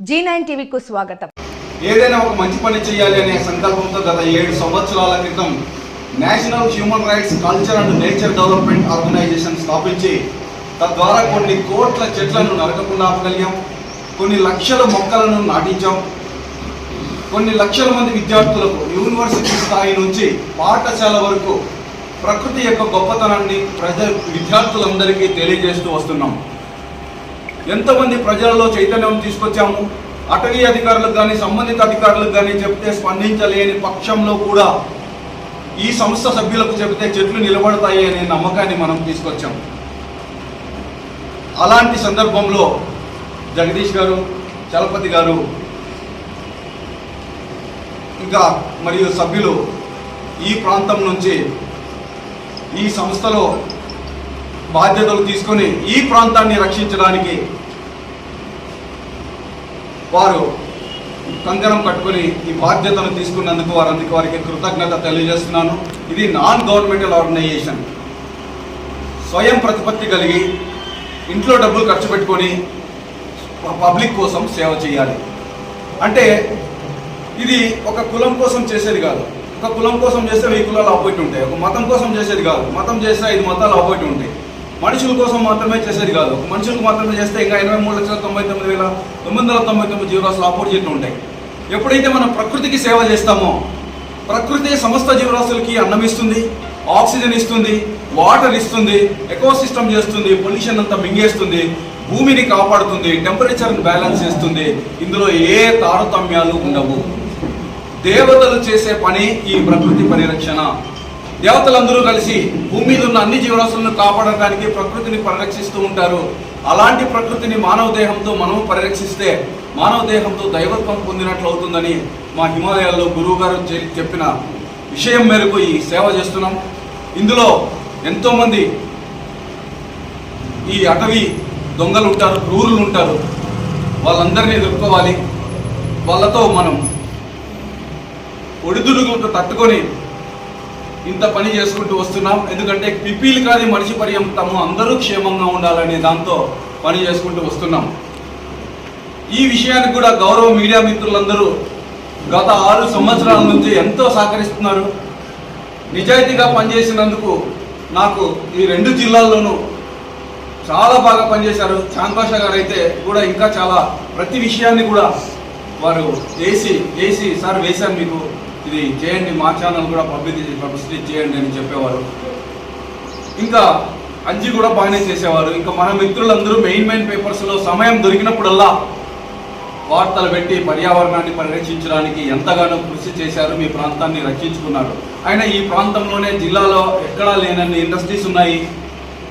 G9 టీవీకు స్వాగతం. ఏదైనా ఒక మంచి పని చేయాలి అనే సంకల్పంతో గత 7 సంవత్సరాల క్రితం national human rights culture and nature development organisation స్థాపించి తద్వారా కొన్ని కోట్ల చెట్లను నరకకుండా ఆపగలిగాం, కొన్ని లక్షల మొక్కలను నాటించాం, కొన్ని లక్షల మంది విద్యార్థులకు యూనివర్సిటీ స్థాయి నుంచి పాఠశాల వరకు ప్రకృతి యొక్క గొప్పతనాన్ని విద్యార్థులందరికీ తెలియజేస్తూ వస్తున్నాం. ఎంతమంది ప్రజలలో చైతన్యం తీసుకొచ్చాము. అటవీ అధికారులకు కానీ సంబంధిత అధికారులకు కానీ చెప్తే స్పందించలేని పక్షంలో కూడా ఈ సంస్థ సభ్యులకు చెబితే చెట్లు నిలబడతాయి అనే నమ్మకాన్ని మనం తీసుకొచ్చాం. అలాంటి సందర్భంలో జగదీష్ గారు, చలపతి గారు ఇంకా మరియు సభ్యులు ఈ ప్రాంతం నుంచి ఈ సంస్థలో బాధ్యతలు తీసుకొని ఈ ప్రాంతాన్ని రక్షించడానికి వారు కంకణం కట్టుకొని ఈ బాధ్యతను తీసుకున్నందుకు వారికి కృతజ్ఞత తెలియజేస్తున్నాను. ఇది నాన్ గవర్నమెంటల్ ఆర్గనైజేషన్, స్వయం ప్రతిపత్తి కలిగి ఇంట్లో డబ్బులు ఖర్చు పెట్టుకొని పబ్లిక్ కోసం సేవ చేయాలి. అంటే ఇది ఒక కులం కోసం చేసేది కాదు. ఒక కులం కోసం చేస్తే 1000 కులాలు ఆపోజిట్ ఉంటాయి. ఒక మతం కోసం చేసేది కాదు. మతం చేస్తే 5 మతాలు ఆపోజిట్ ఉంటాయి. మనుషుల కోసం మాత్రమే చేసేది కాదు. మనుషులకు మాత్రమే చేస్తే ఇంకా 83,99,999 జీవరాశులు ఆపోజిట్లు ఉంటాయి. ఎప్పుడైతే మనం ప్రకృతికి సేవ చేస్తామో ప్రకృతి సమస్త జీవరాశులకి అన్నం ఇస్తుంది, ఆక్సిజన్ ఇస్తుంది, వాటర్ ఇస్తుంది, ఎకోసిస్టమ్ చేస్తుంది, పొల్యూషన్ అంతా మింగేస్తుంది, భూమిని కాపాడుతుంది, టెంపరేచర్ని బ్యాలెన్స్ చేస్తుంది. ఇందులో ఏ తారతమ్యాలు ఉండవు. దేవతలు చేసే పని ఈ ప్రకృతి పరిరక్షణ. దేవతలందరూ కలిసి భూమి మీద ఉన్న అన్ని జీవరాశులను కాపాడడానికి ప్రకృతిని పరిరక్షిస్తూ ఉంటారు. అలాంటి ప్రకృతిని మానవ దేహంతో మనం పరిరక్షిస్తే మానవ దేహంతో దైవత్వం పొందినట్లు అవుతుందని మా హిమాలయాల్లో గురువు గారు చెప్పిన విషయం మేరకు ఈ సేవ చేస్తున్నాం. ఇందులో ఎంతోమంది ఈ అటవీ దొంగలు ఉంటారు, క్రూరులు ఉంటారు. వాళ్ళందరినీ ఎదుర్కోవాలి. వాళ్ళతో మనం ఒడిదుడుగులకు తట్టుకొని ఇంత పని చేసుకుంటూ వస్తున్నాం. ఎందుకంటే పిపీలు కాదు మనిషి పర్యంతము అందరూ క్షేమంగా ఉండాలనే దాంతో పని చేసుకుంటూ వస్తున్నాం. ఈ విషయానికి కూడా గౌరవ మీడియా మిత్రులందరూ గత 6 సంవత్సరాల నుంచి ఎంతో సహకరిస్తున్నారు. నిజాయితీగా పనిచేసినందుకు నాకు ఈ 2 జిల్లాల్లోనూ చాలా బాగా పనిచేశారు. చాంద్ బాషా గారు అయితే కూడా ఇంకా చాలా ప్రతి విషయాన్ని కూడా వారు చేసి సార్ వేశాను, మీకు ఇది చేయండి, మా ఛానల్ కూడా పబ్లిసిటీ చేయండి అని చెప్పేవారు. ఇంకా అంజి కూడా బాగానే చేసేవారు. ఇంకా మన మిత్రులందరూ మెయిన్ పేపర్స్లో సమయం దొరికినప్పుడల్లా వార్తలు పెట్టి పర్యావరణాన్ని పరిరక్షించడానికి ఎంతగానో కృషి చేశారు. మీ ప్రాంతాన్ని రక్షించుకున్నారు. అయినా ఈ ప్రాంతంలోనే జిల్లాలో ఎక్కడా లేనన్ని ఇండస్ట్రీస్ ఉన్నాయి.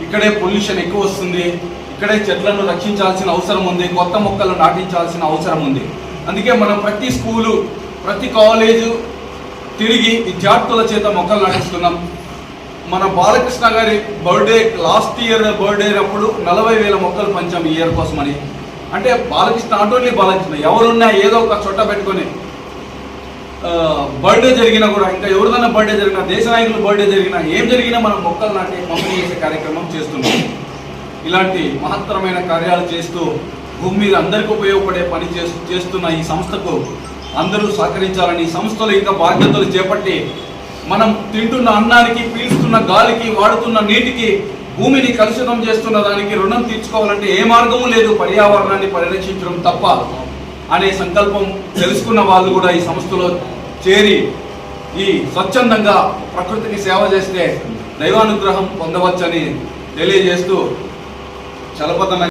ఇక్కడే పొల్యూషన్ ఎక్కువ వస్తుంది. ఇక్కడే చెట్లను రక్షించాల్సిన అవసరం ఉంది. కొత్త మొక్కలు నాటించాల్సిన అవసరం ఉంది. అందుకే మనం ప్రతి స్కూలు, ప్రతి కాలేజు తిరిగి విద్యార్థుల చేత మొక్కలు నాటిస్తున్నాం. మన బాలకృష్ణ గారి బర్త్డే లాస్ట్ ఇయర్ బర్త్డే అప్పుడు 40,000 మొక్కలు పంచాం ఈ ఇయర్ కోసమని. అంటే బాలకృష్ణ, నాట్ ఓన్లీ బాలకృష్ణ, ఎవరున్నా ఏదో ఒక చోట పెట్టుకొని బర్త్డే జరిగినా కూడా, ఇంకా ఎవరిదైనా బర్త్డే జరిగినా, దేశ నాయకులు బర్త్డే జరిగినా, ఏం జరిగినా మనం మొక్కలు నాటి పంపిణీ చేసే కార్యక్రమం చేస్తున్నాం. ఇలాంటి మహత్తరమైన కార్యాలు చేస్తూ భూమి మీద అందరికీ ఉపయోగపడే పని చేస్తున్న ఈ సంస్థకు అందరూ సహకరించాలని, సంస్థలు ఇంకా బాధ్యతలు చేపట్టి మనం తింటున్న అన్నానికి, పీల్చుతున్న గాలికి, వాడుతున్న నీటికి, భూమిని కలుషితం చేస్తున్న దానికి రుణం తీర్చుకోవాలంటే ఏ మార్గము లేదు, పర్యావరణాన్ని పరిరక్షించడం తప్ప అనే సంకల్పం తెలుసుకున్న వాళ్ళు కూడా ఈ సంస్థలో చేరి ఈ స్వచ్ఛందంగా ప్రకృతికి సేవ చేస్తే దైవానుగ్రహం పొందవచ్చని తెలియజేస్తూ చలపతన్న